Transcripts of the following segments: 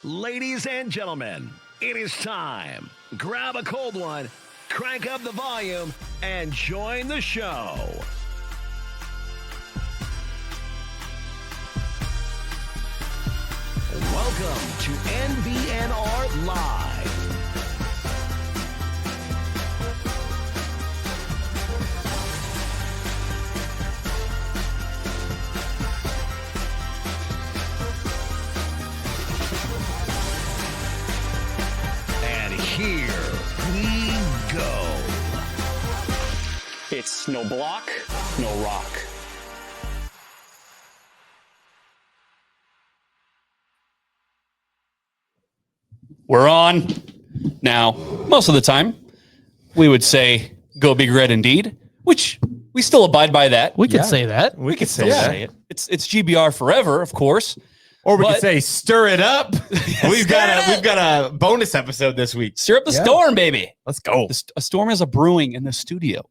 Ladies and gentlemen, it is time. Grab a cold one, crank up the volume, and join the show. Welcome to NBNR Live. And here we go. It's no block, no rock. We're on. Now, most of the time, we would say, go big red indeed, which we still abide by that. We could say that. We could Still say it. It's GBR forever, of course. Or we But- could say, stir it up. We've got a bonus episode this week. Stir up the storm, baby. Let's go. A storm is a brewing in the studio.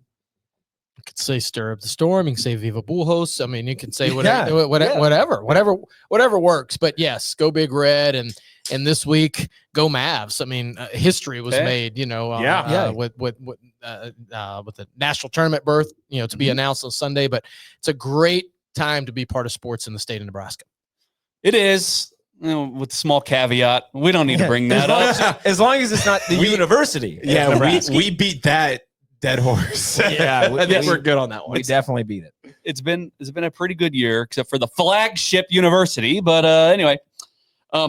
You could say stir up the storm. You can say Viva Bullhouse. I mean, you can say whatever works. But yes, go big red, and this week go Mavs. I mean, history was made. You know, with the national tournament berth. You know, to be announced on Sunday. But it's a great time to be part of sports in the state of Nebraska. It is, you know, with a small caveat. We don't need to bring that up. As long as it's not the university. Yeah, we beat that dead horse. Yeah, I think we're good on that one. we definitely beat it. It's been a pretty good year, except for the flagship university. But anyway, I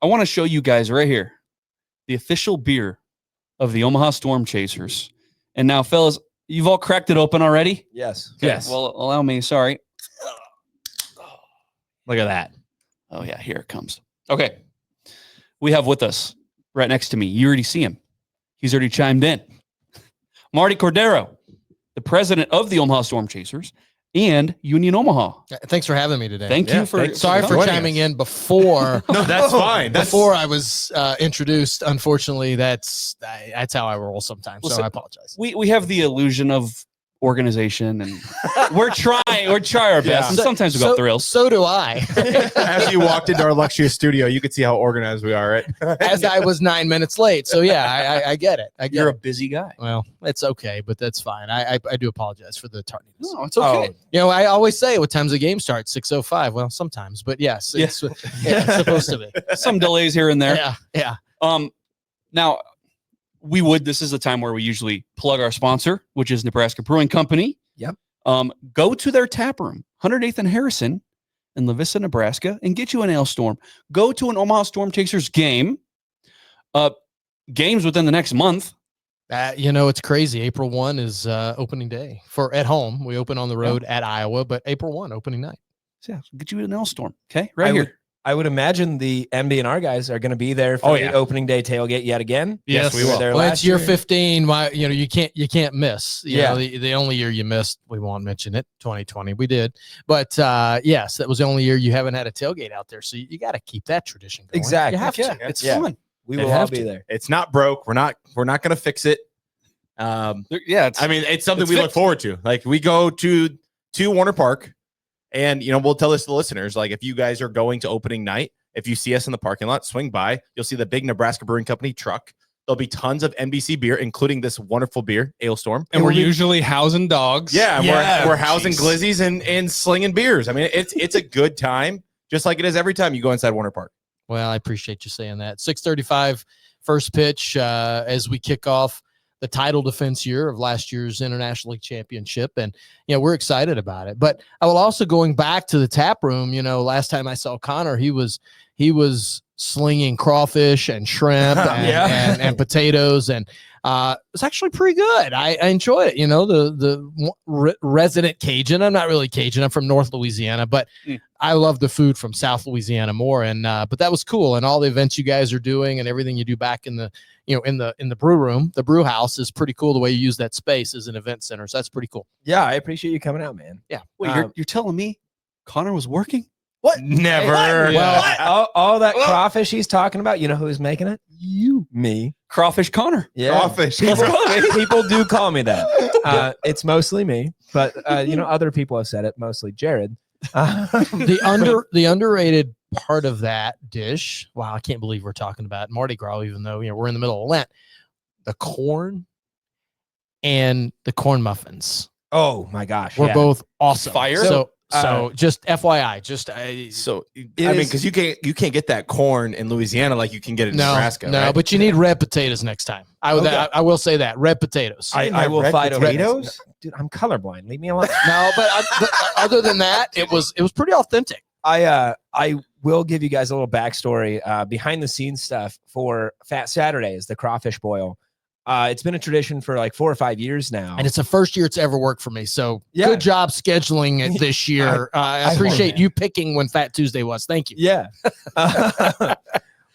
want to show you guys right here the official beer of the Omaha Stormchasers. And now, fellas, you've all cracked it open already? Yes. Okay, well, allow me. Sorry. Look at that. Oh, yeah, here it comes. Okay. We have with us right next to me. You already see him. He's already chimed in. Martie Cordaro, the president of the Omaha Stormchasers and Union Omaha. Thanks for having me today. Thank you for Sorry for chiming in before. No, that's fine. Before I was introduced. Unfortunately, that's how I roll sometimes. Listen, so I apologize. We have the illusion of organization, and we're trying our best, Yeah. and sometimes we go off the rails. So do I. As you walked into our luxurious studio, you could see how organized we are, right? As I was 9 minutes late. So yeah, I get it. You're a busy guy. Well, it's okay, but that's fine. I do apologize for the tardiness. No, it's okay. You know, I always say what time's the game starts? 6:05. Well, sometimes, but yes, it's supposed to be. Some delays here and there. Yeah. Now, this is the time where we usually plug our sponsor, which is Nebraska Brewing Company. Yep. Go to their tap room, 108th and Harrison in La Vista, Nebraska, and get you an ale storm. Go to an Omaha Stormchasers game. Games within the next month. It's crazy. April 1 is opening day for at home. We open on the road at Iowa, but April 1, opening night. So, get you an ale storm. Okay, right here. I would imagine the MBNR guys are going to be there for the opening day tailgate yet again. Yes, we will. There Well, last it's year year. 15. You can't miss. You Yeah. know, the only year you missed, we won't mention it. 2020, we did, but yes, that was the only year you haven't had a tailgate out there. So you got to keep that tradition going. Exactly. You have to. It's Yeah. fun. We It will all have be to. there. It's not broke. We're not going to fix it. It's something it's we look fixed. forward to. Like, we go to Warner Park, and we'll tell this to the listeners. Like, if you guys are going to opening night, if you see us in the parking lot, swing by. You'll see the big Nebraska Brewing Company truck. There'll be tons of NBC beer, including this wonderful beer, Ale Storm. And we're usually housing dogs. Yeah, we're housing glizzies and slinging beers. I mean, it's a good time, just like it is every time you go inside Warner Park. Well, I appreciate you saying that. 6:35 first pitch as we kick off the title defense year of last year's International League Championship. And, we're excited about it. But I will also, going back to the tap room, last time I saw Connor, he was slinging crawfish and shrimp and potatoes. And it's actually pretty good. I enjoy it. The resident Cajun. I'm not really Cajun. I'm from North Louisiana, but I love the food from South Louisiana more. And but that was cool. And all the events you guys are doing and everything you do back in the in the brew room, the brew house, is pretty cool. The way you use that space as an event center. So that's pretty cool. Yeah, I appreciate you coming out, man. Yeah. Wait, you're telling me Connor was working? What? Never. Well, all that crawfish he's talking about, you know who's making it? You. Me. Crawfish Connor. Yeah. Crawfish. People do call me that. It's mostly me, but other people have said it, mostly Jared. The underrated part of that dish. Wow, I can't believe we're talking about Mardi Gras, even though we're in the middle of Lent. The corn and the corn muffins. Oh my gosh. We're both awesome. Fire. So just FYI, because you can't get that corn in Louisiana like you can get it in Nebraska. No, right? but you need red potatoes next time. I will say that red potatoes. I will fight over potatoes. this. Dude, I'm colorblind. Leave me alone. No, but other than that, it was pretty authentic. I will give you guys a little backstory, behind the scenes stuff for Fat Saturdays, the crawfish boil. It's been a tradition for like 4 or 5 years now. And it's the first year it's ever worked for me. So good job scheduling it this year. I appreciate you picking when Fat Tuesday was. Thank you. Yeah.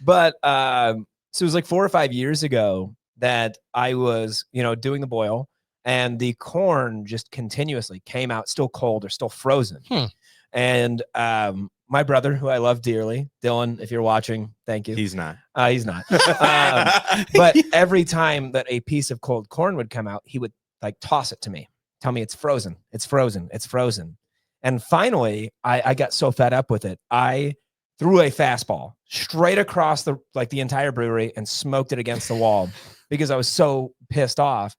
But so it was like 4 or 5 years ago that I was, doing the boil, and the corn just continuously came out still cold or still frozen. And my brother, who I love dearly, Dylan, if you're watching, thank you. He's not. He's not. But every time that a piece of cold corn would come out, he would like toss it to me, tell me it's frozen, it's frozen, it's frozen. And finally, I got so fed up with it, I threw a fastball straight across the entire brewery and smoked it against the wall because I was so pissed off.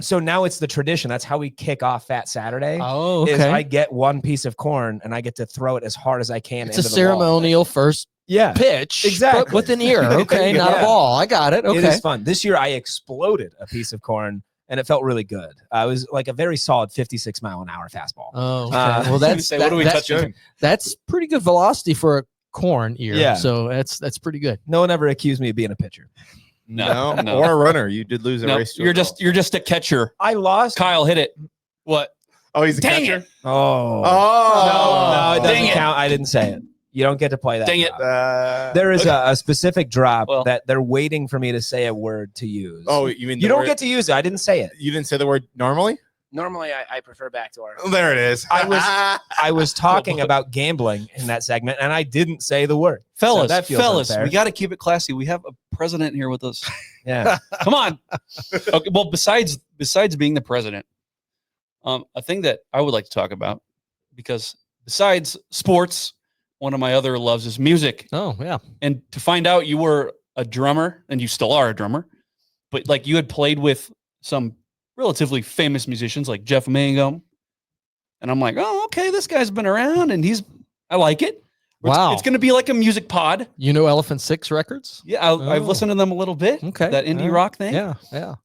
So now it's the tradition. That's how we kick off Fat Saturday. Oh, okay. Is I get one piece of corn and I get to throw it as hard as I can. It's a ceremonial first pitch. Exactly. But with an ear. Okay, not a ball. I got it. Okay. It is fun. This year I exploded a piece of corn and it felt really good. It was like a very solid 56-mile-an-hour fastball. Oh, okay. Well, what are we touching? That's pretty good velocity for a corn ear. Yeah. So that's pretty good. No one ever accused me of being a pitcher. No. Or a runner. You did lose a race. You're just a catcher. I lost. Kyle, hit it. What? Oh, he's a Dang catcher. it. Oh. No, it doesn't count. I didn't say it. You don't get to play that. Dang drop. it. There is a specific drop that they're waiting for me to say a word to use. Oh, you mean you don't get to use it? I didn't say it. You didn't say the word normally? Normally, I prefer backdoor. There it is. I was talking about gambling in that segment, and I didn't say the word. Fellas, So that feels unfair. we got to keep it classy. We have a president here with us. Yeah. Come on. Okay, well, besides being the president, a thing that I would like to talk about, because besides sports, one of my other loves is music. Oh, yeah. And to find out you were a drummer, and you still are a drummer, but like you had played with some relatively famous musicians like Jeff Mangum. And I'm like, oh, okay, this guy's been around and I like it. Wow. It's going to be like a music pod. You know Elephant Six Records? Yeah, I've listened to them a little bit. Okay. That indie rock thing. Yeah.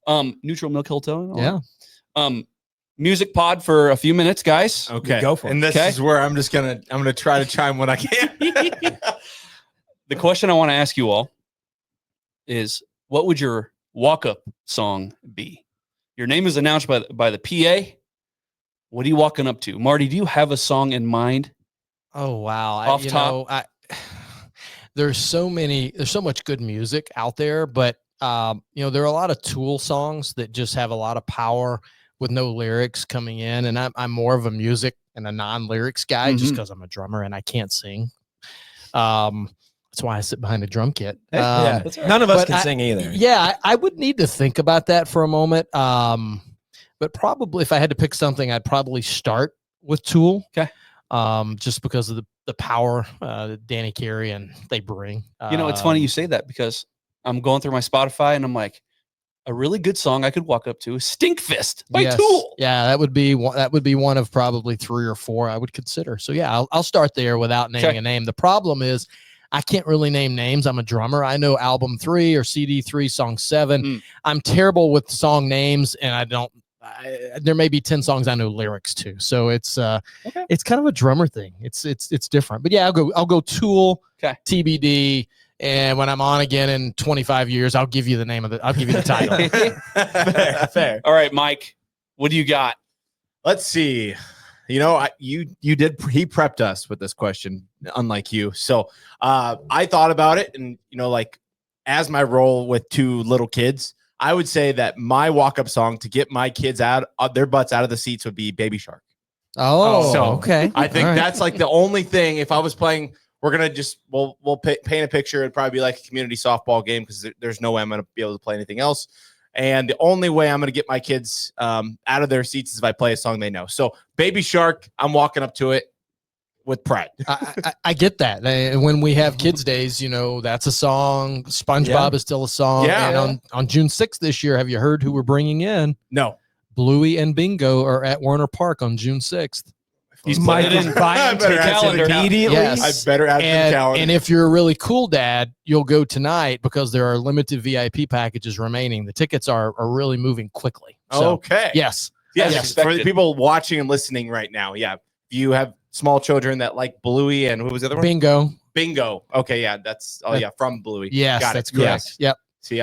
Neutral Milk Hill Tone. Yeah. Music pod for a few minutes, guys. Okay. Go for it. And this is where I'm gonna try to chime when I can. The question I want to ask you all is, what would your walk-up song be? Your name is announced by the PA. What are you walking up to? Marty, do you have a song in mind? Oh, wow. Off top? There's so much good music out there, but there are a lot of Tool songs that just have a lot of power with no lyrics coming in. And I'm more of a music and a non-lyrics guy just because I'm a drummer and I can't sing. That's why I sit behind a drum kit. Yeah. None of us can sing either. Yeah, I would need to think about that for a moment. But probably if I had to pick something, I'd probably start with Tool. Okay. Just because of the power that Danny Carey and they bring. It's funny you say that because I'm going through my Spotify and I'm like, a really good song I could walk up to is Stinkfist by Tool. Yeah, that would be one of probably 3 or 4 I would consider. So yeah, I'll start there without naming a name. The problem is I can't really name names. I'm a drummer. I know album 3 or CD 3, song 7. I'm terrible with song names, and there may be 10 songs I know lyrics to. So it's kind of a drummer thing. It's different. But yeah, I'll go Tool, TBD, and when I'm on again in 25 years, I'll give you the title. Fair. All right, Mike, what do you got? Let's see. He prepped us with this question, unlike you. So I thought about it, and as my role with 2 little kids, I would say that my walk-up song to get my kids their butts out of the seats would be Baby Shark. Oh, so okay. I think that's like the only thing. If I was playing, we're gonna we'll paint a picture. It'd probably be like a community softball game because there's no way I'm gonna be able to play anything else. And the only way I'm gonna get my kids out of their seats is if I play a song they know. So Baby Shark, I'm walking up to it. with pride. I get that. And when we have kids' days, that's a song. SpongeBob is still a song. Yeah. And on June 6th this year, have you heard who we're bringing in? No. Bluey and Bingo are at Warner Park on June 6th. He's Mike put it is in buying the tickets calendar now. immediately. Yes. I better add to the calendar. And if you're a really cool dad, you'll go tonight because there are limited VIP packages remaining. The tickets are really moving quickly. So, okay. yes. Yes. Yes. For the people watching and listening right now, yeah. If you have small children that like Bluey and who was the other one? Bingo. Bingo. Okay, yeah, that's from Bluey. Yes, Got it. that's correct. Yes. Yep. See,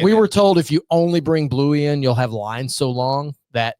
We were told if you only bring Bluey in, you'll have lines so long that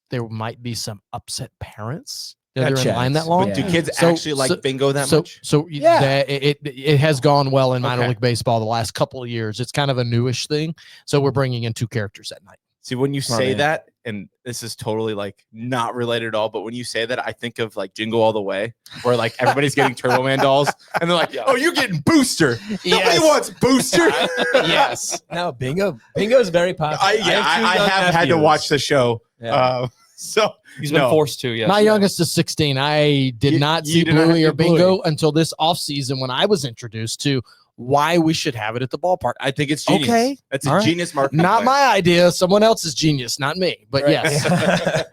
there might be some upset parents that are in line that long. But do kids So- actually like bingo that so, much? So Yeah. it has gone well in minor Okay. league baseball the last couple of years. It's kind of a newish thing. So we're bringing in 2 characters that night. See, when you say man. that, and this is totally like not related at all, but when you say that, I think of like Jingle All the Way, where like everybody's getting Turbo Man dolls, and they're like, "Oh, you're getting Booster. Nobody wants Booster." Yes. No, Bingo is very popular. I have had to watch the show, Yeah. so He's been forced to, yes. My youngest is 16. I did not you see did not Bluey or have Bluey. Bingo until this offseason when I was introduced to why we should have it at the ballpark. I think it's genius. Okay. That's a All right. genius marketing. Not plan. my idea. Someone else's genius, not me. But Right. yes.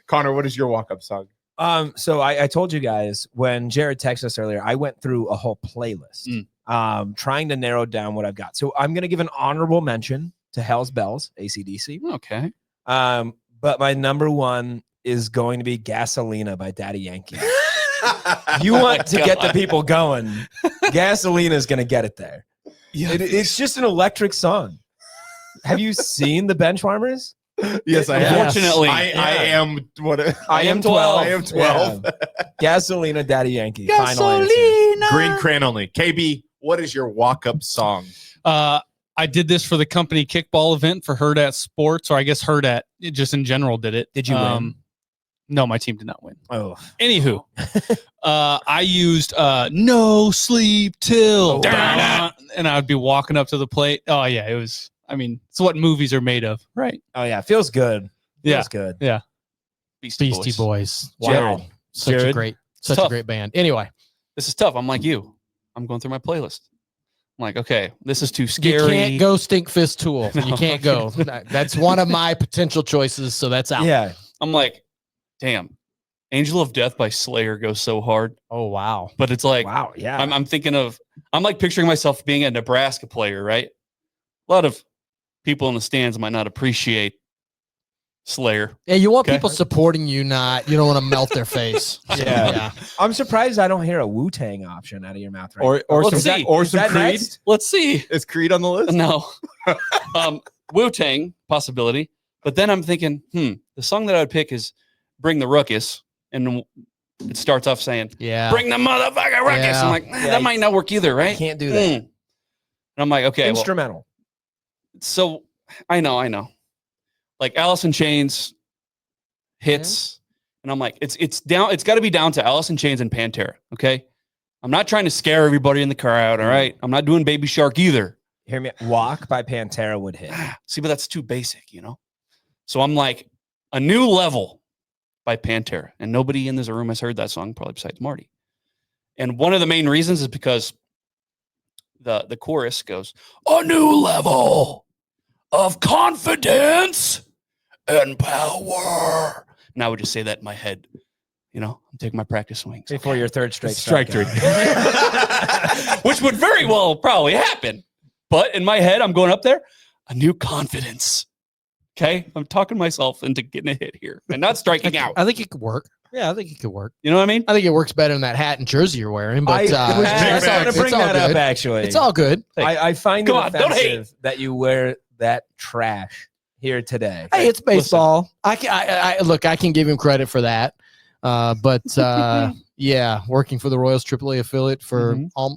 Connor, what is your walk-up song? So I told you guys when Jared texted us earlier, I went through a whole playlist, trying to narrow down what I've got. So I'm going to give an honorable mention to Hell's Bells, AC/DC. Okay. But my number one is going to be Gasolina by Daddy Yankee. You want to get the people going. Gasolina is going to get it there. Yeah. It's just an electric song. Have you seen the Benchwarmers? Yes, I Yes. am. Unfortunately, I am what? I am 12. I am 12. Yeah. Gasolina, Daddy Yankee. Final answer. Green Crayon only. KB, what is your walk-up song? I did this for the company kickball event for Herd at Sports, or I guess Herd at just in general did it. Did you win? No, my team did not win. Oh, Anywho, I used No Sleep Till, and I would be walking up to the plate. Oh yeah, it was. I mean, it's what movies are made of, right? oh yeah, feels good. Yeah. Feels good. Beastie Beastie Boys. Jared. Wow. Such a Jared. great tough. band. Anyway, This is tough. I'm like you. I'm going through my playlist. I'm like, okay, this is too you scary. can't go Stink Fist Tool. No. You can't go. That's one of my potential choices. So that's out. Yeah. I'm like, damn, Angel of Death by Slayer goes so hard. Oh, wow. But it's like, Wow. Yeah. I'm thinking of, I'm like picturing myself being a Nebraska player, right? A lot of people in the stands might not appreciate Slayer. Yeah, you want Okay. people supporting you, you don't want to melt their face. Yeah. I'm surprised I don't hear a Wu-Tang option out of your mouth right Or Let's some see. or some that Creed? next? Let's see. Is Creed on the list? No. Wu-Tang possibility. But then I'm thinking, the song that I would pick is Bring the Ruckus. And it starts off saying, Yeah. bring the motherfucker ruckus. Yeah. I'm like, that might not work either, right? Can't do that. And I'm like, okay, well, Instrumental. so I know. Like Alice in Chains hits, and I'm like, it's down. It's got to be down to Alice in Chains and Pantera. Okay, I'm not trying to scare everybody in the crowd. All right, I'm not doing Baby Shark either. Hear me. Walk by Pantera would hit. See, but that's too basic, So I'm like, A New Level by Pantera, and nobody in this room has heard that song, probably besides Marty. And one of the main reasons is because the chorus goes, a new level of confidence and power. And I would just say that in my head. I'm taking my practice swings. Before your third straight Strike three. Which would very well probably happen. But in my head, I'm going up there, a new confidence. Okay? I'm talking myself into getting a hit here and not striking out. I think it could work. Yeah, I think it could work. You know what I mean? I think it works better than that hat and jersey you're wearing. But I was it's just all- going to it's bring all that up, good. actually. It's all good. I find Come it on, don't hate. offensive that you wear that trash here today. Hey, it's baseball. I look. I can give him credit for that. But yeah, working for the Royals AAA affiliate for this will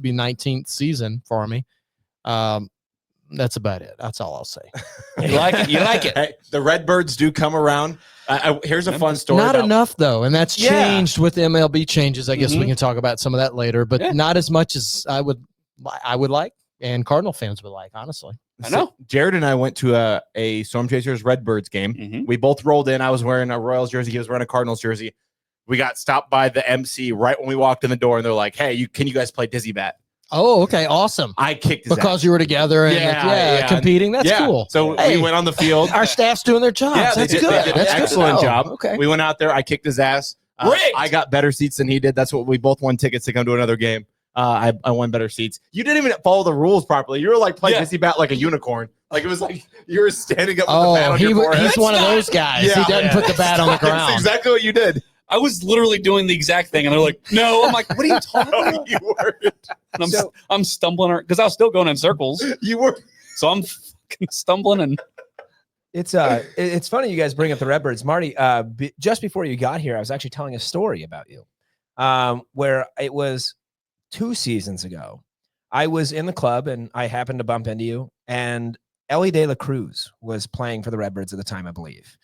be 19th season for me. That's about it. That's all I'll say. You like it? You like it? Hey, the Redbirds do come around. Here's a fun story. Not about- enough though, and that's Yeah. changed with the MLB changes. I guess we can talk about some of that later, but Yeah. not as much as I would like, and Cardinal fans would like, honestly. I know. Jared and I went to a Stormchasers Redbirds game. Mhm. We both rolled in. I was wearing a Royals jersey. He was wearing a Cardinals jersey. We got stopped by the MC right when we walked in the door, and they're like, "Hey, can you guys play Dizzy Bat?" Oh, okay, awesome. I kicked his Because ass. you were together and Yeah. competing. That's cool. So Hey, we went on the field. our staff's doing their jobs. Yeah, they That's did- good. they did an That's good to excellent know. job. Okay. We went out there. I kicked his ass. Rigged. I got better seats than he did. That's what we both won tickets to come to another game. I won better seats. You didn't even follow the rules properly. You were like playing Dizzy Bat like a unicorn. Like it was like you were standing up with the bat on your forehead. He's one of those guys. Yeah. He doesn't put the bat on the That's ground. exactly what you did. I was literally doing the exact thing, and they're like, "No." I'm like, "What are you talking No, about?" you weren't. And So- I'm stumbling because I was still going in circles. You were. So I'm fucking stumbling and It's funny you guys bring up the Redbirds, Marty. Just before you got here, I was actually telling a story about you, where it was 2 seasons ago. I was in the club and I happened to bump into you, and Ellie De La Cruz was playing for the Redbirds at the time, I believe.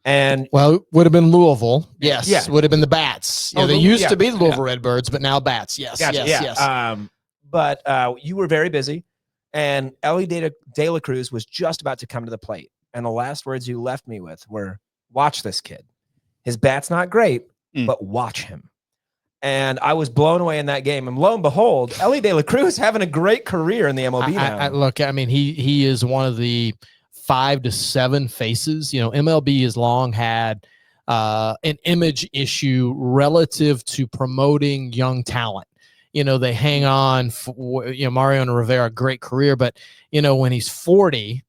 And Well, it would have been Louisville. Yes. Yeah. Would have been the Bats. Oh, They the- used yeah. to be the Louisville Redbirds, but now Bats. Yes. Gotcha, Yes. But you were very busy, and Ellie De La Cruz was just about to come to the plate. And the last words you left me with were, "Watch this kid. His bat's not great, but watch him." And I was blown away in that game. And lo and behold, Ellie De La Cruz having a great career in the MLB now. Look, I mean, he is one of the 5 to 7 faces. You know, MLB has long had an image issue relative to promoting young talent. You know, they hang on for, Mariano Rivera, great career, but, when he's 40,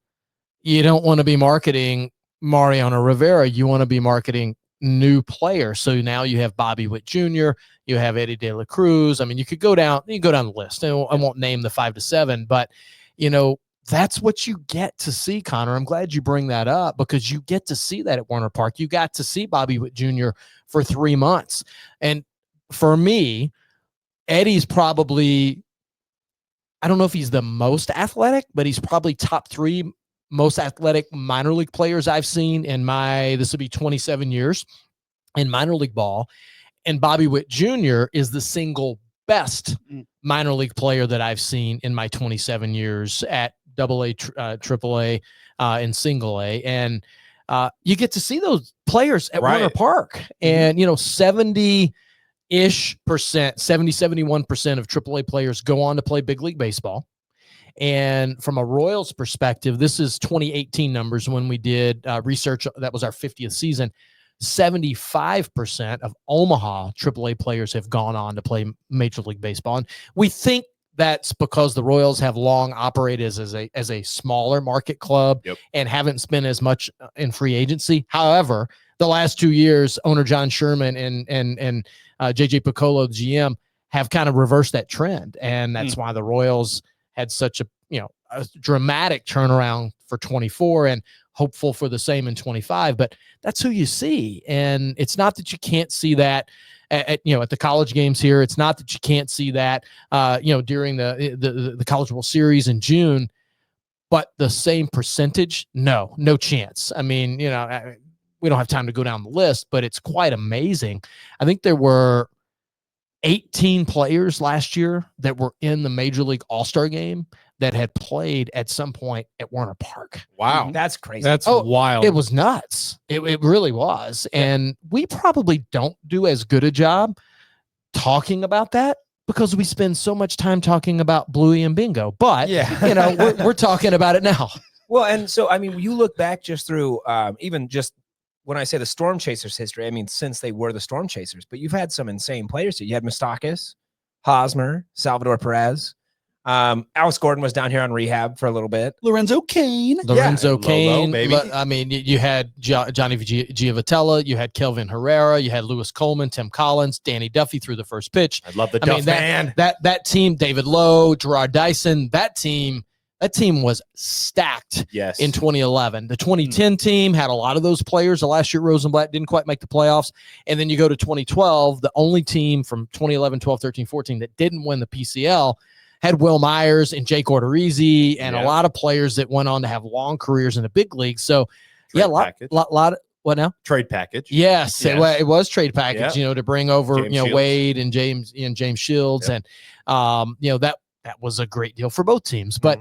you don't want to be marketing Mariano Rivera. You want to be marketing new players. So now you have Bobby Witt Jr., you have Eddie De La Cruz. I mean, you go down the list. I won't name the 5 to 7, but, that's what you get to see, Connor. I'm glad you bring that up because you get to see that at Warner Park. You got to see Bobby Witt Jr. for 3 months. And for me, Eddie's probably, I don't know if he's the most athletic, but he's probably top 3 most athletic minor league players I've seen in this will be 27 years in minor league ball. And Bobby Witt Jr. is the single best minor league player that I've seen in my 27 years at AA, AAA, and single A. And you get to see those players at Warner Park. And, 71% of AAA players go on to play big league baseball. And from a Royals perspective, this is 2018 numbers when we did research. That was our 50th season. 75% of Omaha AAA players have gone on to play Major League Baseball. And we think that's because the Royals have long operated as a smaller market club and haven't spent as much in free agency. However, the last 2 years, owner John Sherman and JJ Piccolo, the GM, have kind of reversed that trend. And that's why the Royals had such a dramatic turnaround for 24 and hopeful for the same in 25, but that's who you see. And it's not that you can't see that at the college games here. It's not that you can't see that, during the College World Series in June, but the same percentage, no chance. I mean, we don't have time to go down the list, but it's quite amazing. I think there were 18 players last year that were in the Major League All-Star game that had played at some point at Warner Park. Wow. That's crazy. that's wild. It was nuts. It really was. And we probably don't do as good a job talking about that because we spend so much time talking about Bluey and Bingo. But, we're talking about it now. Well, and so, I mean, you look back just through even just when I say the Stormchasers history, I mean, since they were the Stormchasers, but you've had some insane players here. You had Moustakas, Hosmer, Salvador Perez. Alex Gordon was down here on rehab for a little bit. Lorenzo Cain. Lorenzo Cain. baby. I mean, you had Johnny Giavotella, you had Kelvin Herrera, you had Lewis Coleman, Tim Collins, Danny Duffy threw the first pitch. I love the Duff man. That team, David Lowe, Gerard Dyson, that team was stacked in 2011. The 2010 team had a lot of those players. The last year, Rosenblatt didn't quite make the playoffs. And then you go to 2012, the only team from 2011, 12, 13, 14 that didn't win the PCL had Will Myers and Jake Odorizzi and a lot of players that went on to have long careers in the big league. So, Trade a lot of what now? Trade package. Yes. It was trade package, to bring over, James Shields. Wade and James Shields. And, that was a great deal for both teams. But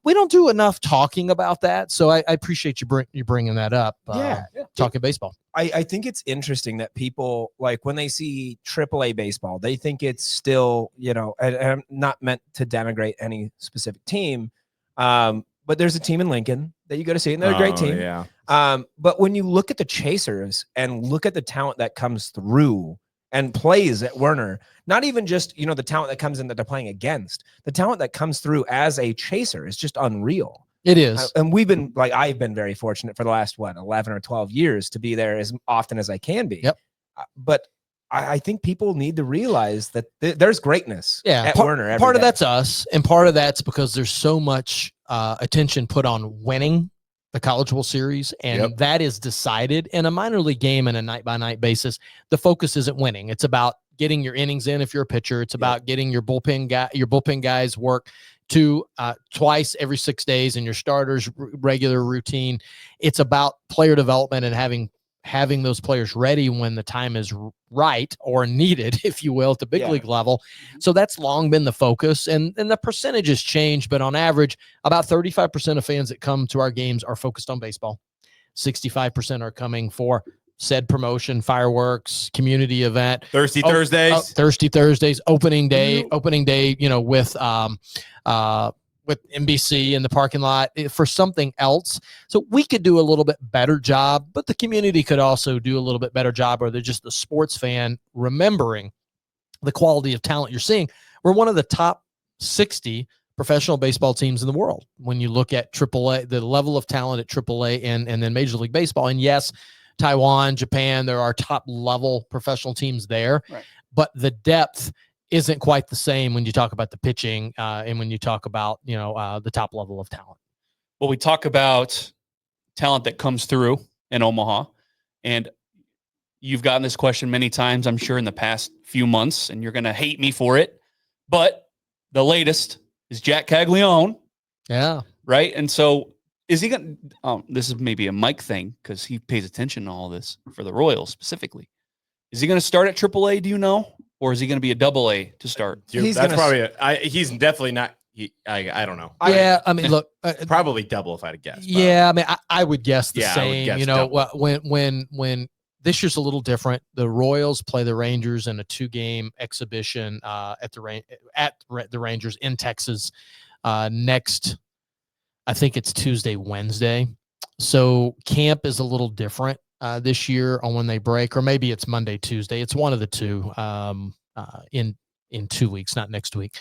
we don't do enough talking about that. So I appreciate you bringing that up. Talking baseball. I think it's interesting that people, like, when they see AAA baseball, they think it's still, and I'm not meant to denigrate any specific team, but there's a team in Lincoln that you go to see, and they're a great team. Yeah. But when you look at the Chasers and look at the talent that comes through and plays at Werner, not even just, the talent that comes in that they're playing against, the talent that comes through as a Chaser is just unreal. It is. And I've been very fortunate for the last, 11 or 12 years to be there as often as I can be. Yep. But I think people need to realize that there's greatness at Werner every part of day. that's us, and part of that's because there's so much attention put on winning the College World Series, and that is decided in a minor league game and a night-by-night basis. The focus isn't winning. It's about getting your innings in if you're a pitcher. It's about getting your bullpen guys work twice every 6 days and your starters regular routine. It's about player development and having those players ready when the time is right or needed, if you will, at the big league level. So that's long been the focus, and the percentages change, but on average, about 35% of fans that come to our games are focused on baseball. 65% are coming for said promotion, fireworks, community event, Thirsty Thursdays, opening day, with NBC in the parking lot for something else. So we could do a little bit better job, but the community could also do a little bit better job, or they're just the sports fan remembering the quality of talent you're seeing. We're one of the top 60 professional baseball teams in the world. When you look at AAA, the level of talent at AAA and then Major League Baseball, and yes, Taiwan, Japan, there are top level professional teams there, but the depth isn't quite the same when you talk about the pitching and when you talk about, the top level of talent. Well, we talk about talent that comes through in Omaha, and you've gotten this question many times, I'm sure, in the past few months, and you're going to hate me for it, but the latest is Jack Caglione. Yeah. Right? And so is he going to, this is maybe a Mike thing because he pays attention to all this for the Royals specifically. Is he going to start at AAA, do you know? Or is he going to be a AA to start? He's definitely not. I don't know. Look, probably double if I had to guess. Yeah, I would guess the same. I would guess when this year's a little different, the Royals play the Rangers in a 2-game exhibition at the Rangers in Texas next. I think it's Tuesday, Wednesday. So camp is a little different this year on when they break, or maybe it's Monday, Tuesday. It's one of the two in 2 weeks, not next week.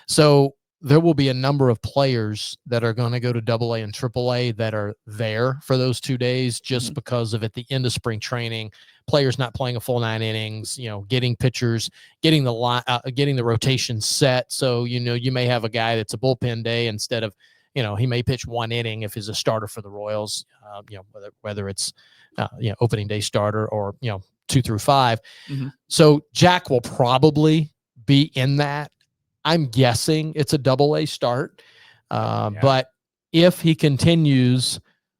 So there will be a number of players that are going to go to AA and AAA that are there for those 2 days just because of at the end of spring training, players not playing a full 9 innings, getting pitchers, getting the rotation set. So, you may have a guy that's a bullpen day instead of, he may pitch 1 inning if he's a starter for the Royals, whether it's, opening day starter or, 2 through 5. So Jack will probably be in that. I'm guessing it's a AA start. But if he continues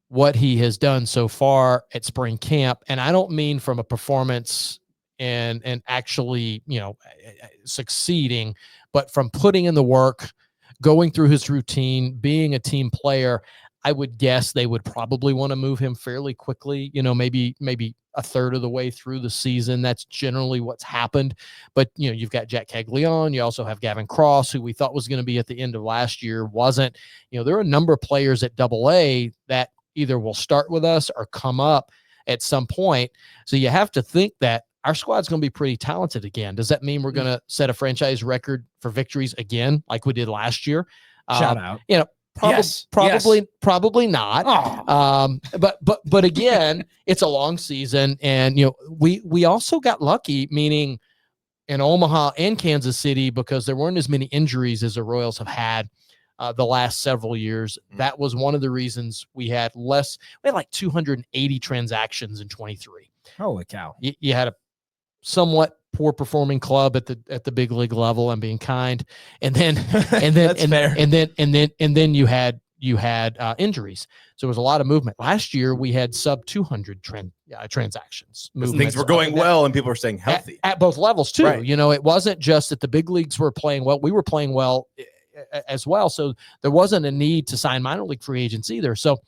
what he has done so far at spring camp, and I don't mean from a performance and actually, succeeding, but from putting in the work, going through his routine, being a team player, I would guess they would probably want to move him fairly quickly, maybe a third of the way through the season. That's generally what's happened. But, you've got Jack Caglione. You also have Gavin Cross, who we thought was going to be at the end of last year, wasn't. There are a number of players at AA that either will start with us or come up at some point. So you have to think that our squad's going to be pretty talented again. Does that mean we're going to set a franchise record for victories again, like we did last year? Shout out. Probably not. But again, it's a long season, and we also got lucky, meaning in Omaha and Kansas City, because there weren't as many injuries as the Royals have had the last several years. That was one of the reasons we had less. We had like 280 transactions in 23. Holy cow! You had a somewhat poor performing club at the big league level. I'm being kind. And then you had injuries. So there was a lot of movement. Last year we had sub 200 transactions. Things were going well and people were staying healthy at both levels too. Right. It wasn't just that the big leagues were playing well. We were playing well as well. So there wasn't a need to sign minor league free agents either. So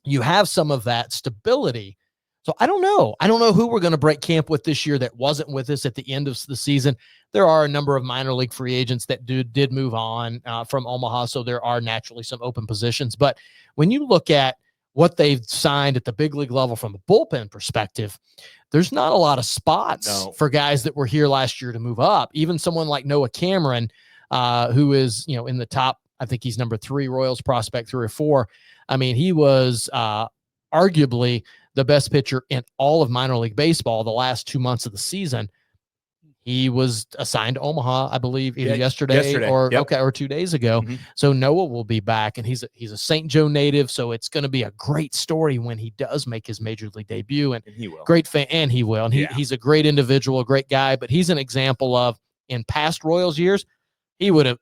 you have some of that stability. So I don't know. I don't know who we're going to break camp with this year that wasn't with us at the end of the season. There are a number of minor league free agents that did move on from Omaha. So there are naturally some open positions. But when you look at what they've signed at the big league level from a bullpen perspective, there's not a lot of spots for guys that were here last year to move up. Even someone like Noah Cameron, who is, in the top, I think he's number 3 Royals prospect, 3 or 4. I mean, he was arguably the best pitcher in all of minor league baseball the last 2 months of the season. He was assigned to Omaha, I believe, either yesterday. Or 2 days ago. Mhm. So Noah will be back, and he's a St. Joe native. So it's going to be a great story when he does make his major league debut. And he will. Great fan, and he will. And he's a great individual, a great guy. But he's an example of, in past Royals years, he would have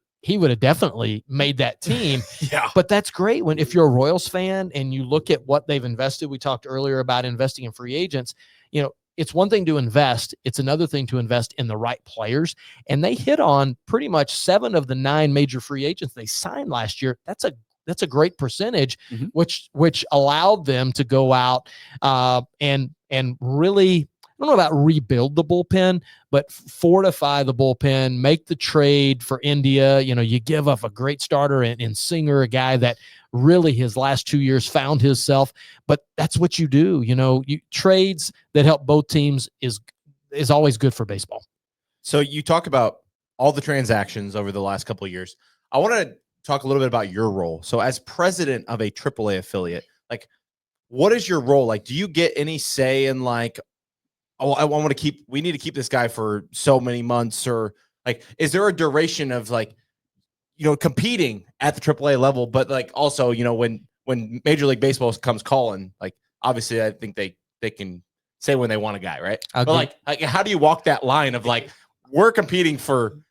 definitely made that team. Yeah. But that's great if you're a Royals fan and you look at what they've invested. We talked earlier about investing in free agents. It's one thing to invest. It's another thing to invest in the right players. And they hit on pretty much 7 of the 9 major free agents they signed last year. That's a great percentage, which allowed them to go out and really, I don't know about rebuild the bullpen, but fortify the bullpen, make the trade for India. You give up a great starter in Singer, a guy that really his last 2 years found himself, but that's what you do. Trades that help both teams is always good for baseball. So you talk about all the transactions over the last couple of years. I want to talk a little bit about your role. So as president of a AAA affiliate, like, what is your role? Like, do you get any say in like, we need to keep this guy for so many months, or like, is there a duration of like, competing at the AAA level, but like also, when Major League Baseball comes calling, like, obviously I think they can say when they want a guy, right? But like, how do you walk that line of like, we're competing for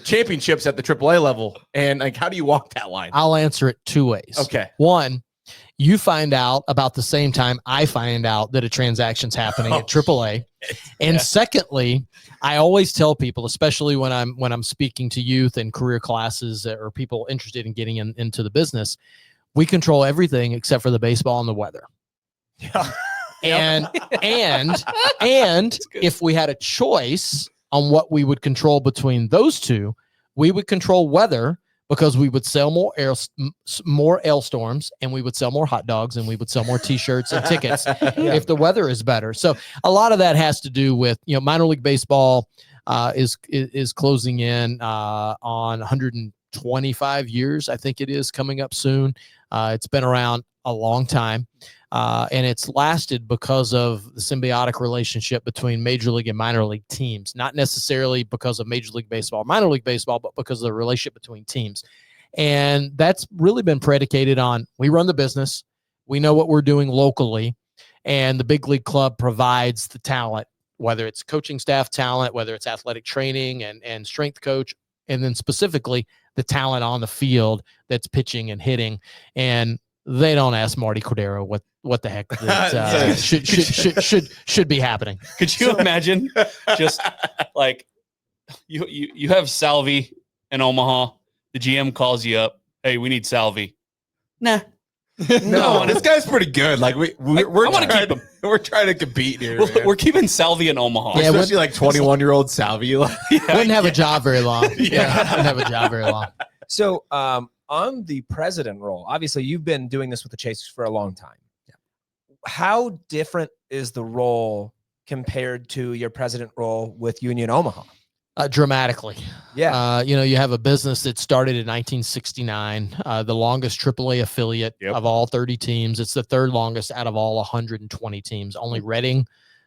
championships at the AAA level, and like, how do you walk that line? I'll answer it 2 ways. Okay. One, you find out about the same time I find out that a transaction's happening at AAA. And secondly, I always tell people, especially when I'm speaking to youth and career classes or people interested in getting into the business, we control everything except for the baseball and the weather. Yeah. And if we had a choice on what we would control between those two, we would control weather, because we would sell more Ailstorms, and we would sell more hot dogs, and we would sell more T-shirts and tickets if the weather is better. So a lot of that has to do with, minor league baseball is closing in on 125 years. I think it is coming up soon. It's been around a long time. And it's lasted because of the symbiotic relationship between major league and minor league teams, not necessarily because of Major League Baseball or minor league baseball, but because of the relationship between teams. And that's really been predicated on, we run the business, we know what we're doing locally, and the big league club provides the talent, whether it's coaching staff talent, whether it's athletic training and strength coach, and then specifically the talent on the field that's pitching and hitting. And they don't ask Martie Cordaro what the heck that, should be happening. Could you imagine just like you have Salvi in Omaha, the GM calls you up, hey, we need Salvi. Nah. No, this guy's pretty good. Like we're want to keep him. We're trying to compete here. We're keeping Salvi in Omaha. Yeah, especially like 21-year-old Salvi. Wouldn't have a job very long. Wouldn't have a job very long. So on the president role, obviously you've been doing this with the Chasers for a long time. Yeah. How different is the role compared to your president role with Union Omaha? Dramatically. Yeah. You have a business that started in 1969, the longest AAA affiliate of all 30 teams. It's the third longest out of all 120 teams. Only Reading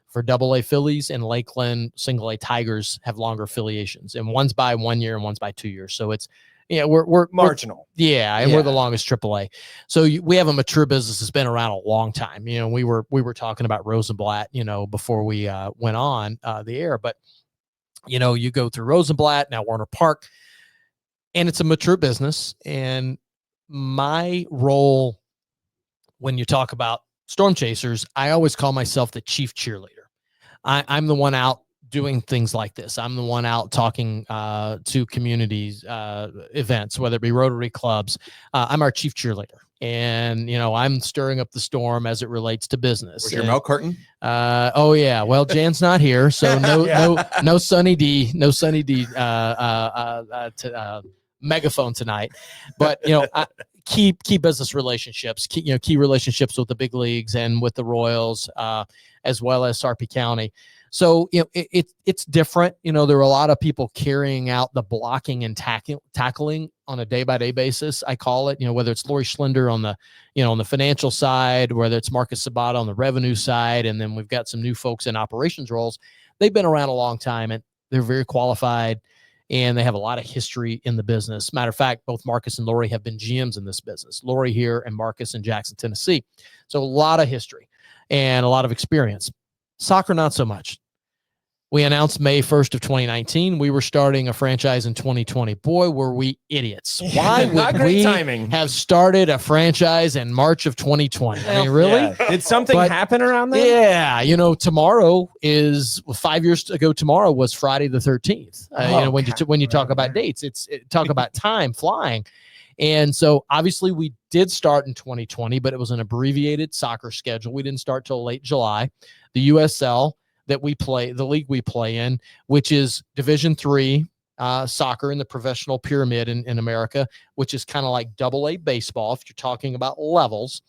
for AA Phillies and Lakeland Single A Tigers have longer affiliations, and one's by 1 year and one's by 2 years. So it's, we're marginal. We're the longest AAA. So we have a mature business that's been around a long time. We were talking about Rosenblatt, before we went on the air, but you go through Rosenblatt, now Warner Park, and it's a mature business. And my role, when you talk about Stormchasers, I always call myself the chief cheerleader. I'm the one out doing things like this. I'm the one out talking to communities, events, whether it be Rotary clubs. I'm our chief cheerleader. And, I'm stirring up the storm as it relates to business. Was your milk carton? Oh yeah. Well, Jan's not here, so no Sunny D, megaphone tonight. But key business relationships, key relationships with the big leagues and with the Royals, as well as Sarpy County. So, it's different. There are a lot of people carrying out the blocking and tackling on a day-by-day basis. I call it, whether it's Lori Schlender on the, on the financial side, whether it's Marcus Sabata on the revenue side. And then we've got some new folks in operations roles. They've been around a long time and they're very qualified and they have a lot of history in the business. Matter of fact, both Marcus and Lori have been GMs in this business. Lori here and Marcus in Jackson, Tennessee. So a lot of history and a lot of experience. Soccer, not so much. We announced May 1st of 2019. We were starting a franchise in 2020. Boy, were we idiots. Why would we have started a franchise in March of 2020? I mean, really? Yeah. Did something happen around then? Yeah. Tomorrow is 5 years ago. Tomorrow was Friday the 13th. When you talk about dates, talk about time flying. And so obviously we did start in 2020, but it was an abbreviated soccer schedule. We didn't start till late July. The USL that we play, the league we play in, which is Division III soccer in the professional pyramid in America, which is kind of like AA baseball if you're talking about levels.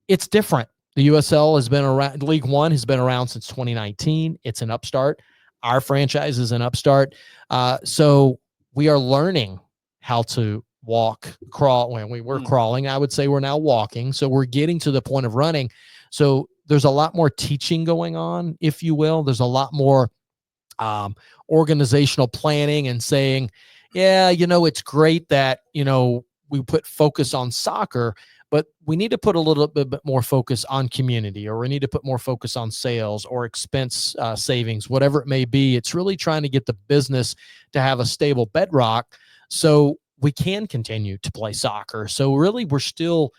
It's different. The USL has been around, League One has been around since 2019. It's an upstart. Our franchise is an upstart. So we are learning how to walk, crawl. When we were crawling, I would say we're now walking. So we're getting to the point of running. So there's a lot more teaching going on, if you will. There's a lot more organizational planning and saying, it's great that, we put focus on soccer, but we need to put a little bit more focus on community, or we need to put more focus on sales or expense savings, whatever it may be. It's really trying to get the business to have a stable bedrock so we can continue to play soccer. So really, we're still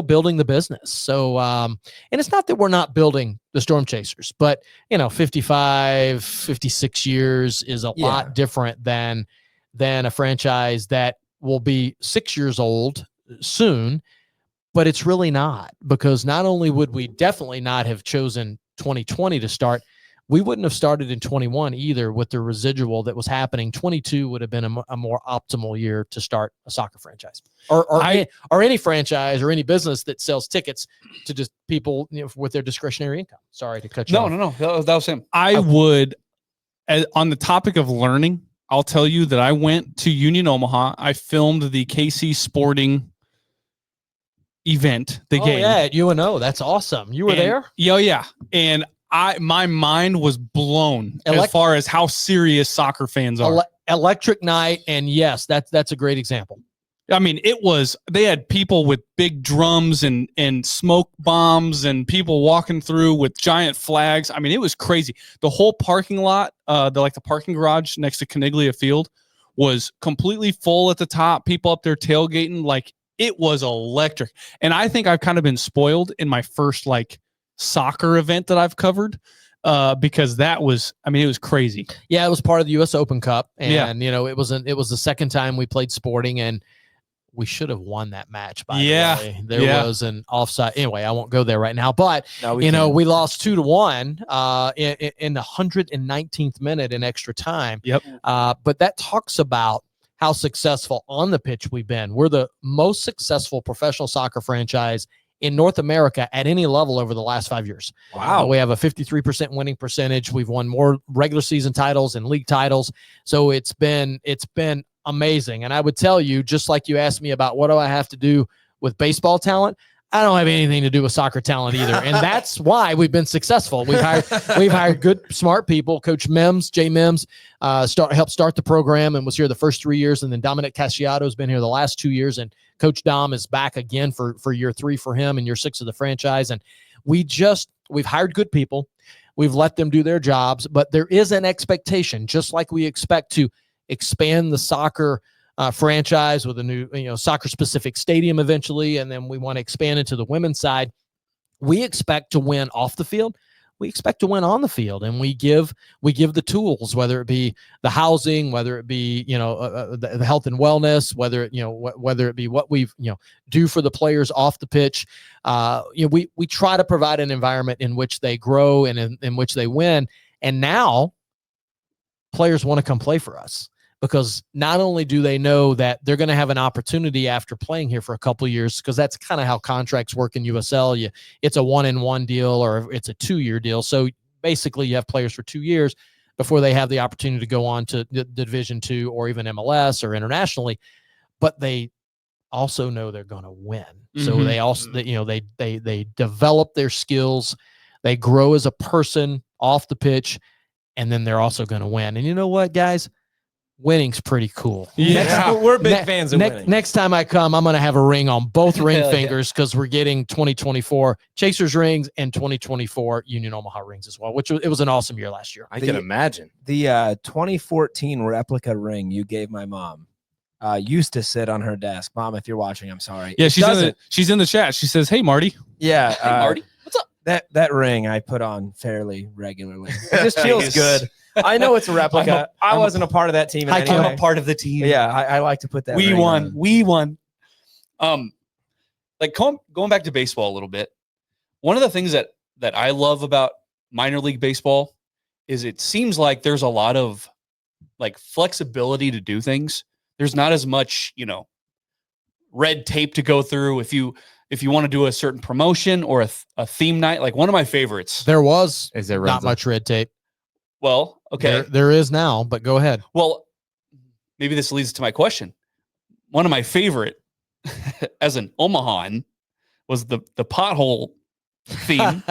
building the business. So, and it's not that we're not building the Stormchasers, but 55, 56 years is a lot different than a franchise that will be 6 years old soon, but it's really not, because not only would we definitely not have chosen 2020 to start, we wouldn't have started in 21 either with the residual that was happening. 22 would have been a more optimal year to start a soccer franchise or any franchise or any business that sells tickets to just people with their discretionary income. Sorry to cut you off. No. That was him. I would, on the topic of learning, I'll tell you that I went to Union Omaha. I filmed the KC Sporting event, the game. Yeah, at UNO. That's awesome. You were there? Yeah. And my mind was blown as far as how serious soccer fans are. Electric night, and yes, that's a great example. I mean, they had people with big drums and smoke bombs and people walking through with giant flags. I mean, it was crazy. The whole parking lot, the parking garage next to Caniglia Field was completely full at the top. People up there tailgating, it was electric. And I think I've kind of been spoiled in my first soccer event that I've covered, because it was crazy. Yeah, it was part of the U.S. Open Cup, and it was the second time we played Sporting, and we should have won that match. By the way, there was an offside. Anyway, I won't go there right now, but we lost 2-1 in the 119th minute in extra time. Yep. But that talks about how successful on the pitch we've been. We're the most successful professional soccer franchise in North America at any level over the last 5 years. Wow. We have a 53% winning percentage. We've won more regular season titles and league titles. So it's been amazing. And I would tell you, just like you asked me about what do I have to do with baseball talent, I don't have anything to do with soccer talent either. And that's why we've been successful. We've hired good, smart people. Coach Jay Mims, helped start the program and was here the first 3 years. And then Dominic Casciato has been here the last 2 years. And Coach Dom is back again for year 3 for him and year 6 of the franchise. And we've hired good people. We've let them do their jobs, but there is an expectation, just like we expect to expand the soccer franchise with a new, soccer specific stadium eventually. And then we want to expand into the women's side. We expect to win off the field. we expect to win on the field, and we give the tools, whether it be the housing, whether it be the health and wellness, whether it be what we've do for the players off the pitch. We try to provide an environment in which they grow and in which they win. And now players want to come play for us, because not only do they know that they're going to have an opportunity after playing here for a couple of years, because that's kind of how contracts work in USL. It's a 1-and-1 deal, or it's a 2-year deal. So basically you have players for 2 years before they have the opportunity to go on to the Division II or even MLS or internationally. But they also know they're going to win. So they also, they develop their skills, they grow as a person off the pitch, and then they're also going to win. And you know what, guys? Winning's pretty cool. Yeah, we're big fans of winning. Next time I come, I'm going to have a ring on both ring fingers, because we're getting 2024 Chasers rings and 2024 Union Omaha rings as well, which it was an awesome year last year. I can imagine. The 2014 replica ring you gave my mom used to sit on her desk. Mom, if you're watching, I'm sorry. Yeah, she's in the chat. She says, "Hey, Marty." Yeah, Hey, Marty. What's up? That ring I put on fairly regularly. It just feels good. I know it's a replica. I wasn't a part of that team. I'm a part of the team. Yeah, I like to put that. We ring won. on. We won. Like going back to baseball a little bit. One of the things that I love about minor league baseball is it seems like there's a lot of like flexibility to do things. There's not as much, red tape to go through if you want to do a certain promotion or a theme night. Like one of my favorites. There was Is there not much red tape. Well, okay. There is now, but go ahead. Well, maybe this leads to my question. One of my favorite as an Omahan was the pothole theme.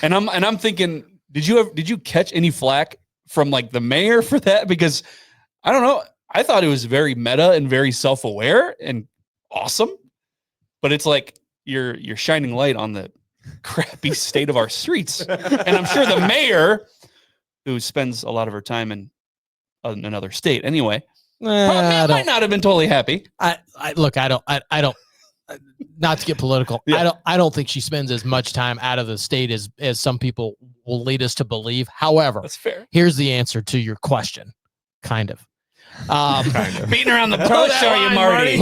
and I'm thinking, did you catch any flack from like the mayor for that? Because I don't know. I thought it was very meta and very self-aware and awesome. But it's like you're shining light on the crappy state of our streets. And I'm sure the mayor, who spends a lot of her time in another state anyway, might not have been totally happy. I don't. Not to get political, Yeah. I don't think she spends as much time out of the state as some people will lead us to believe. However, That's fair. here's the answer to your question. Kind of. Beating around the bush, are you, Marty?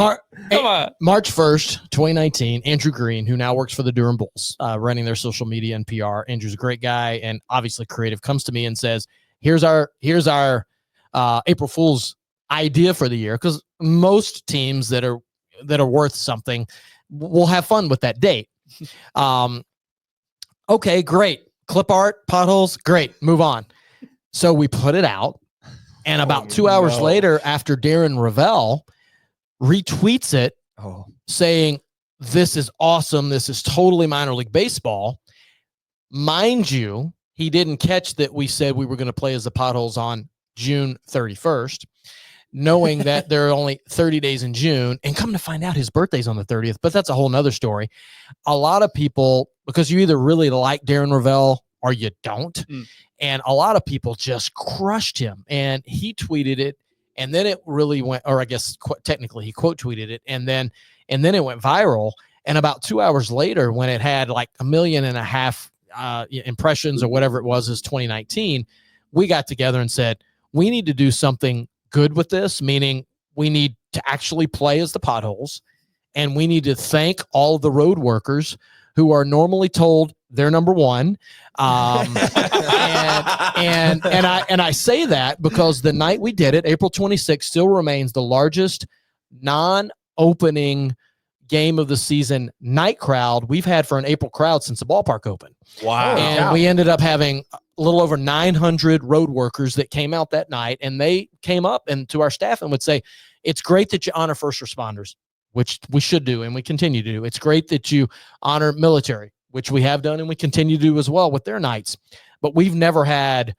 Come on. March 1st, 2019, Andrew Green, who now works for the Durham Bulls, running their social media and PR. Andrew's a great guy and obviously creative, comes to me and says, here's our April Fool's idea for the year. Because most teams that are worth something will have fun with that date. Okay, great. Clip art, potholes, great. Move on. So we put it out. And about 2 hours later, after Darren Ravel retweets it, saying, "This is awesome. This is totally minor league baseball." Mind you, he didn't catch that we said we were going to play as the Potholes on June 31st, knowing that there are only 30 days in June. And come to find out, his birthday's on the 30th. But that's a whole nother story. A lot of people, because you either really like Darren Ravel or you don't. And a lot of people just crushed him, and he tweeted it, and then it really went, or I guess technically he quote tweeted it, and then it went viral. And about 2 hours later, when it had like 1.5 million impressions or whatever it was, as 2019, we got together and said, we need to do something good with this, meaning we need to actually play as the Potholes, and we need to thank all of the road workers who are normally told they're number one. And I say that because the night we did it, April 26th, still remains the largest non-opening game of the season night crowd we've had for an April crowd since the ballpark opened. Wow. And we ended up having a little over 900 road workers that came out that night, and they came up and to our staff and would say, "It's great that you honor first responders," which we should do and we continue to do. "It's great that you honor military," which we have done and we continue to do as well with their nights. But we've never had,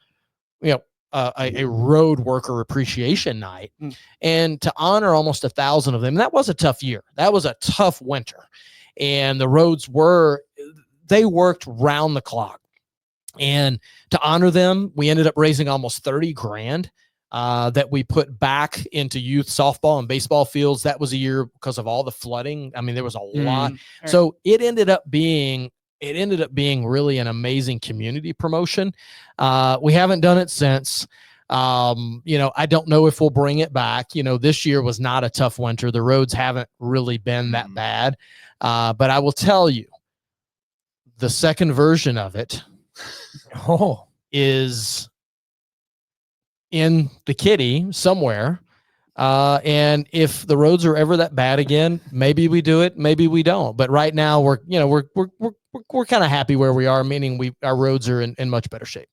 a road worker appreciation night. And to honor almost 1,000 of them, that was a tough year. That was a tough winter. And the roads they worked round the clock. And to honor them, we ended up raising almost 30 grand that we put back into youth softball and baseball fields. That was a year because of all the flooding. I mean, there was a lot. So it ended up being it ended up being really an amazing community promotion. We haven't done it since. I don't know if we'll bring it back. This year was not a tough winter. The roads haven't really been that bad. But I will tell you, the second version of it is in the kitty somewhere. And if the roads are ever that bad again, maybe we do it, maybe we don't. But right now we're kind of happy where we are, meaning our roads are in much better shape.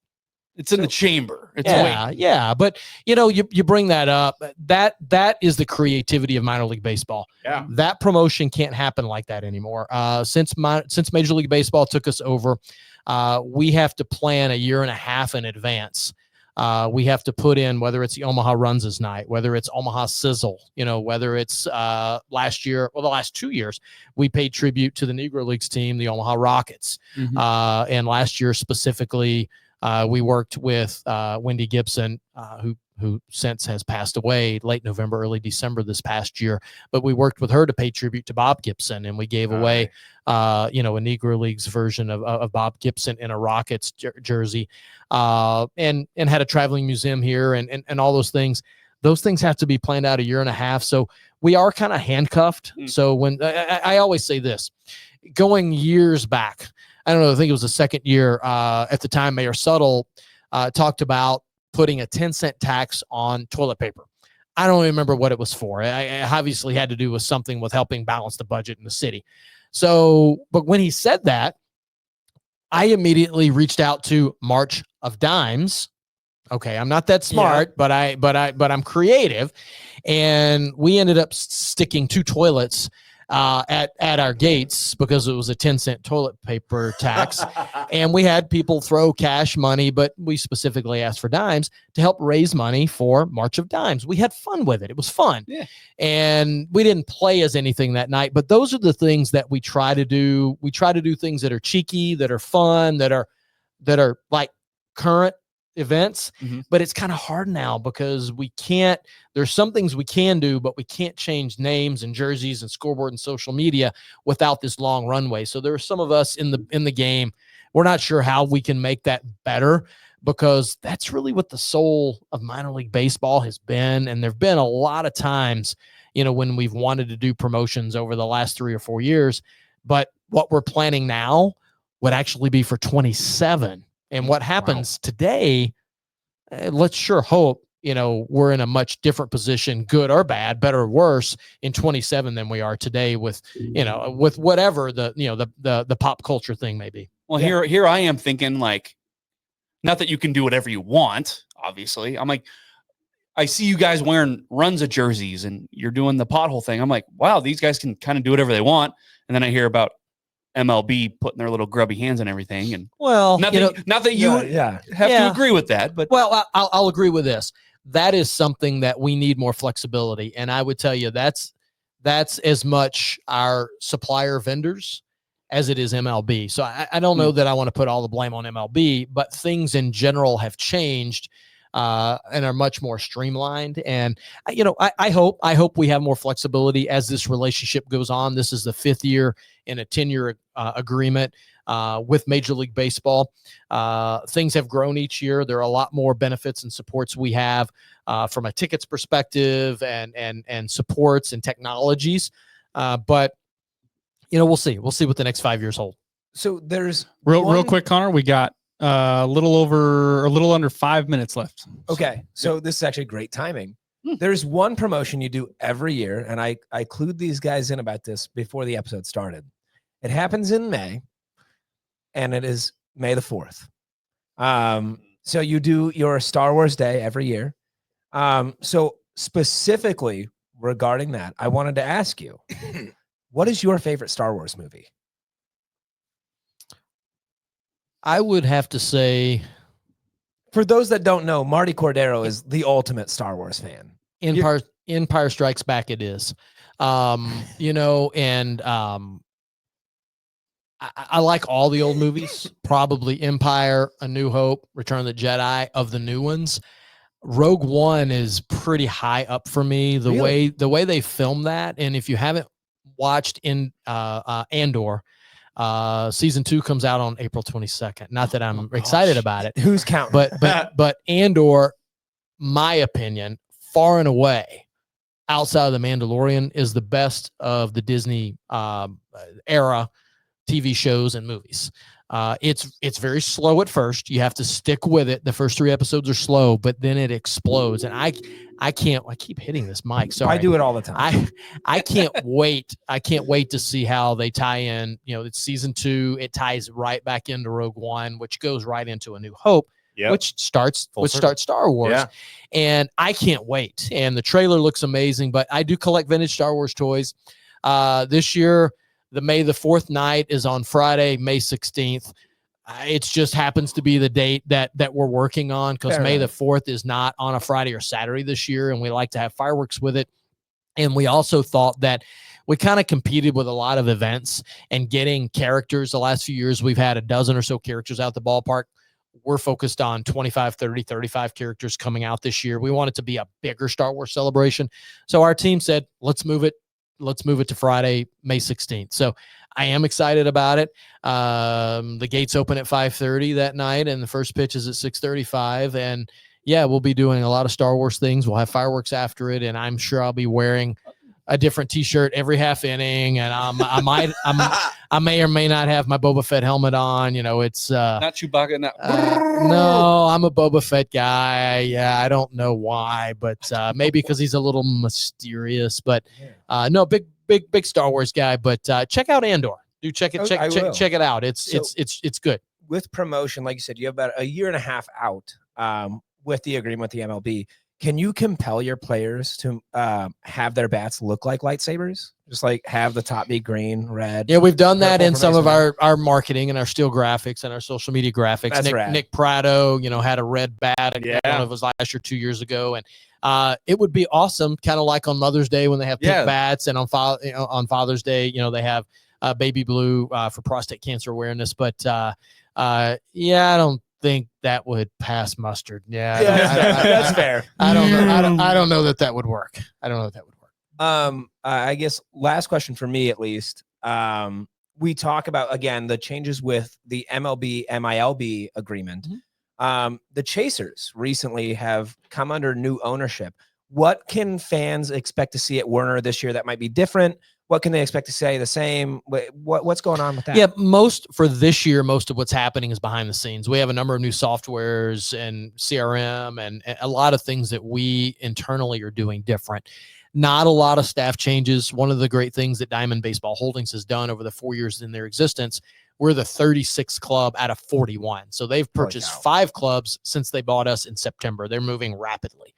It's in the chamber. It's yeah. But you bring that up. That is the creativity of minor league baseball. Yeah. That promotion can't happen like that anymore. Since Major League Baseball took us over, we have to plan a year and a half in advance. We have to put in, whether it's the Omaha Runs Night, whether it's Omaha Sizzle, whether it's the last 2 years, we paid tribute to the Negro Leagues team, the Omaha Rockets. And last year specifically, we worked with Wendy Gibson, who since has passed away late November, early December this past year. But we worked with her to pay tribute to Bob Gibson, and we gave away, a Negro Leagues version of Bob Gibson in a Rockets jersey, and had a traveling museum here, and all those things. Those things have to be planned out a year and a half. So we are kind of handcuffed. So when I always say this, going years back, I don't know, I think it was the second year, at the time, Mayor Suttle talked about putting a 10-cent tax on toilet paper. I don't remember what it was for. I obviously had to do with something with helping balance the budget in the city. So, but when he said that, I immediately reached out to March of Dimes. Okay, I'm not that smart, but I'm creative, and we ended up sticking 2 toilets at our gates because it was a 10-cent toilet paper tax. And we had people throw cash money, but we specifically asked for dimes to help raise money for March of Dimes. We had fun with it. It was fun. Yeah. And we didn't play as anything that night, but those are the things that we try to do. We try to do things that are cheeky, that are fun, that are like current events. But it's kind of hard now because there's some things we can do, but we can't change names and jerseys and scoreboard and social media without this long runway. So there are some of us in the game, we're not sure how we can make that better, because that's really what the soul of minor league baseball has been. And there've been a lot of times, when we've wanted to do promotions over the last 3 or 4 years, but what we're planning now would actually be for 27. And what happens today, let's sure hope, we're in a much different position, good or bad, better or worse, in 27 than we are today with whatever the pop culture thing may be. Well, here I am thinking, like, not that you can do whatever you want, obviously. I'm like, I see you guys wearing Runs of jerseys and you're doing the pothole thing. I'm like, wow, these guys can kind of do whatever they want. And then I hear about MLB putting their little grubby hands on everything, and well, not that you have to agree with that, but I'll agree with this. That is something that we need more flexibility, and I would tell you that's as much our supplier vendors as it is MLB. So I don't know that I want to put all the blame on MLB, but things in general have changed and are much more streamlined. And I hope we have more flexibility as this relationship goes on. This is the 5th year in a 10-year agreement with Major League Baseball. Things have grown each year. There are a lot more benefits and supports we have from a tickets perspective and supports and technologies. But we'll see. We'll see what the next 5 years hold. So there's real quick, Connor. We got a little under 5 minutes left. Okay. So this is actually great timing. There's one promotion you do every year, and I clued these guys in about this before the episode started. It happens in May, and it is May the 4th. So you do your Star Wars Day every year. So specifically regarding that, I wanted to ask you, what is your favorite Star Wars movie? I would have to say, for those that don't know, Martie Cordaro is the ultimate Star Wars fan. Empire Strikes Back it is. I like all the old movies, probably Empire, A New Hope, Return of the Jedi, of the new ones. Rogue One is pretty high up for me. The way they filmed that, and if you haven't watched Andor, Season 2 comes out on April 22nd. Not that I'm excited about it, Who's counting? but Andor, my opinion, far and away, outside of the Mandalorian, is the best of the Disney era TV shows and movies. It's very slow at first. You have to stick with it. The first 3 episodes are slow, but then it explodes. And I keep hitting this mic. Sorry. I do it all the time. I can't wait. I can't wait to see how they tie in. It's season 2. It ties right back into Rogue One, which goes right into A New Hope, which starts Star Wars. Yeah. And I can't wait. And the trailer looks amazing, but I do collect vintage Star Wars toys. This year, the May the 4th night is on Friday, May 16th. It just happens to be the date that we're working on, because May the 4th is not on a Friday or Saturday this year, and we like to have fireworks with it. And we also thought that we kind of competed with a lot of events and getting characters. The last few years, we've had a dozen or so characters out the ballpark. We're focused on 25, 30, 35 characters coming out this year. We want it to be a bigger Star Wars celebration. So our team said, let's move it to Friday, May 16th. So I am excited about it. The gates open at 5:30 that night, and the first pitch is at 6:35. And yeah, we'll be doing a lot of Star Wars things. We'll have fireworks after it, and I'm sure I'll be wearing a different T-shirt every half inning. And I may or may not have my Boba Fett helmet on. It's Not Chewbacca. no, I'm a Boba Fett guy. Yeah, I don't know why, but maybe because he's a little mysterious. But no, big Star Wars guy. But check out Andor. Do check it. Check it out. It's good. With promotion, like you said, you have about a year and a half out with the agreement with the MLB. Can you compel your players to have their bats look like lightsabers? Just like have the top be green, red. Yeah, we've done that in some of our marketing and our still graphics and our social media graphics. That's rad. Nick Prado, had a red bat. One of us last year, 2 years ago. And it would be awesome, kind of like on Mother's Day when they have pink bats, and on Father's Day, they have baby blue for prostate cancer awareness. But I don't think that would pass mustard. That's fair. I don't know. I don't know that would work. I guess last question for me, at least. We talk about, again, the changes with the MLB MILB agreement. Mm-hmm. The Chasers recently have come under new ownership. What can fans expect to see at Werner this year that might be different? What can they expect to say the same? What's going on with that? Yeah, for this year, most of what's happening is behind the scenes. We have a number of new softwares and CRM and a lot of things that we internally are doing different. Not a lot of staff changes. One of the great things that Diamond Baseball Holdings has done over the 4 years in their existence, we're the 36th club out of 41. So they've purchased 5 clubs since they bought us in September. They're moving rapidly.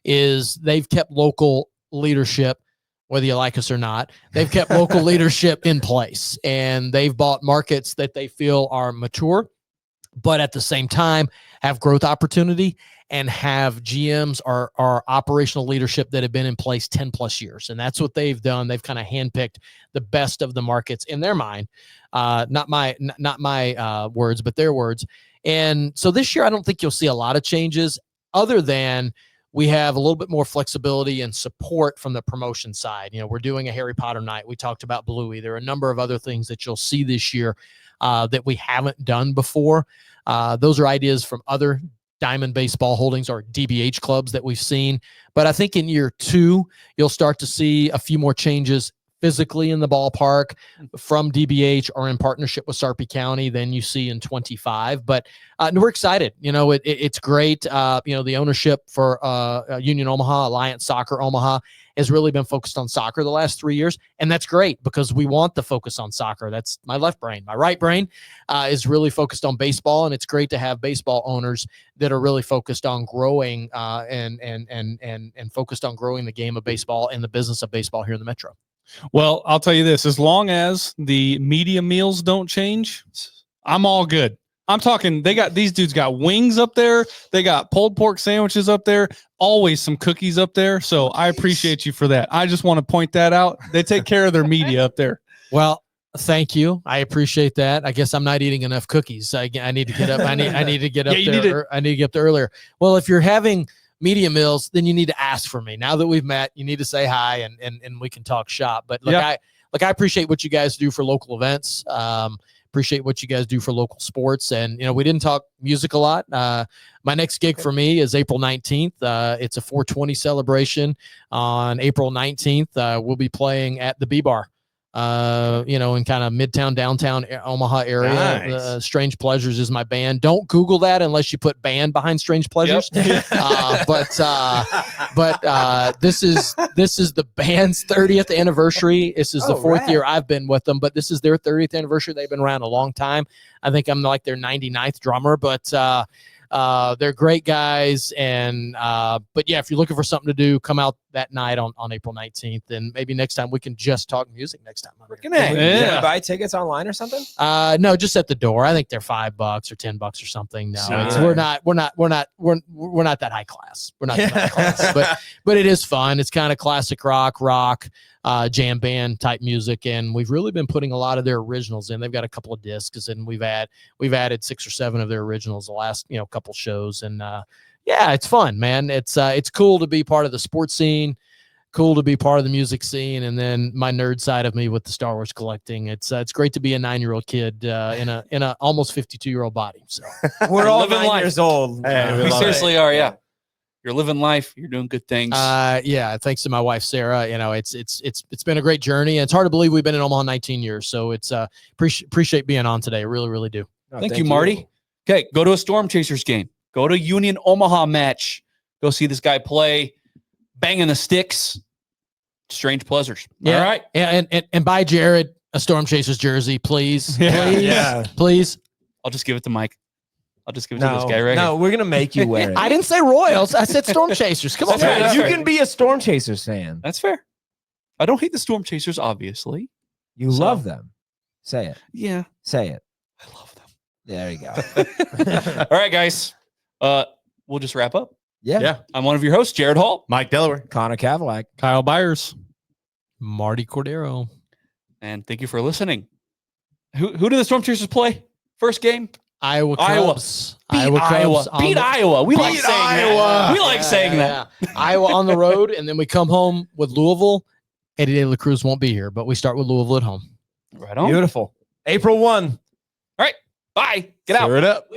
They've kept local leadership, whether you like us or not. They've kept local leadership in place, and they've bought markets that they feel are mature, but at the same time have growth opportunity and have GMs or operational leadership that have been in place 10 plus years. And that's what they've done. They've kind of handpicked the best of the markets in their mind. Not my words, but their words. And so this year, I don't think you'll see a lot of changes other than we have a little bit more flexibility and support from the promotion side. We're doing a Harry Potter night. We talked about Bluey. There are a number of other things that you'll see this year that we haven't done before. Those are ideas from other Diamond Baseball Holdings or DBH clubs that we've seen. But I think in year 2, you'll start to see a few more changes physically in the ballpark from DBH or in partnership with Sarpy County than you see in 25. But we're excited. It's great. The ownership for Union Omaha, Alliance Soccer Omaha, has really been focused on soccer the last 3 years. And that's great because we want the focus on soccer. That's my left brain. My right brain is really focused on baseball. And it's great to have baseball owners that are really focused on growing and focused on growing the game of baseball and the business of baseball here in the Metro. Well, I'll tell you this, as long as the media meals don't change, I'm all good. I'm talking, these dudes got wings up there. They got pulled pork sandwiches up there, always some cookies up there. So I appreciate you for that. I just want to point that out. They take care of their media up there. Well, thank you. I appreciate that. I guess I'm not eating enough cookies. I need to get up. I need to get up there. I need to get up there earlier. Well, if you're having media meals, then you need to ask for me. Now that we've met, you need to say hi and we can talk shop. But look, look, I appreciate what you guys do for local events. Appreciate what you guys do for local sports. And, we didn't talk music a lot. My next gig for me is April 19th. It's a 420 celebration on April 19th. We'll be playing at the B-Bar. In kind of midtown, downtown Omaha area. Nice. Strange Pleasures is my band. Don't Google that unless you put band behind Strange Pleasures. Yep. But this is the band's 30th anniversary. This is the fourth year I've been with them, but this is their 30th anniversary. They've been around a long time. I think I'm like their 99th drummer, but they're great guys. And but yeah, if you're looking for something to do, come out that night on April 19th, and maybe next time we can just talk music next time. Can we buy tickets online or something? No, just at the door. I think they're $5 or $10 or something. No, Nice. we're not that high class. We're not that high class, but it is fun. It's kind of classic rock, jam band type music, and we've really been putting a lot of their originals in. They've got a couple of discs, and we've added 6 or 7 of their originals the last couple shows, and yeah, it's fun, man. It's cool to be part of the sports scene, cool to be part of the music scene, and then my nerd side of me with the Star Wars collecting. It's great to be a 9-year-old kid in a almost 52-year-old body. So We're all living 9 life. years old. Hey, We love seriously are. Yeah. You're living life. You're doing good things. yeah, thanks to my wife Sarah. It's been a great journey, and it's hard to believe we've been in Omaha 19 years. So it's appreciate being on today. Really, really do. No, Thank you, Marty. Okay, go to a Stormchasers game. Go to Union Omaha match. Go see this guy play, banging the sticks. Strange Pleasures. Yeah. All right. Yeah, and buy Jared a Stormchasers jersey, please. Please. I'll just give it to Mike. I'll just give it to this guy right No, we're gonna make you wear it. I didn't say Royals. I said Stormchasers. Come on, That's right, man. that's you right. can be a Stormchasers fan. That's fair. I don't hate the Stormchasers, obviously. You So- love them. Say it. Yeah, Say it. I love them. There you go. All right, guys. We'll just wrap up. Yeah. I'm one of your hosts, Jared Hall. Mike Delaware. Connor Cadillac. Kyle Byers. Martie Cordaro. And thank you for listening. Who do the Stormchasers play? First game? Iowa Iowa. Cubs. Beat Iowa Cubs on Beat the- Iowa. We like Beat saying Iowa. that. We like saying that. Yeah. Iowa on the road, and then we come home with Louisville. Eddie De La Cruz won't be here, but we start with Louisville at home. Right on. Beautiful. April 1. All right. Bye. Get out. Stir it up.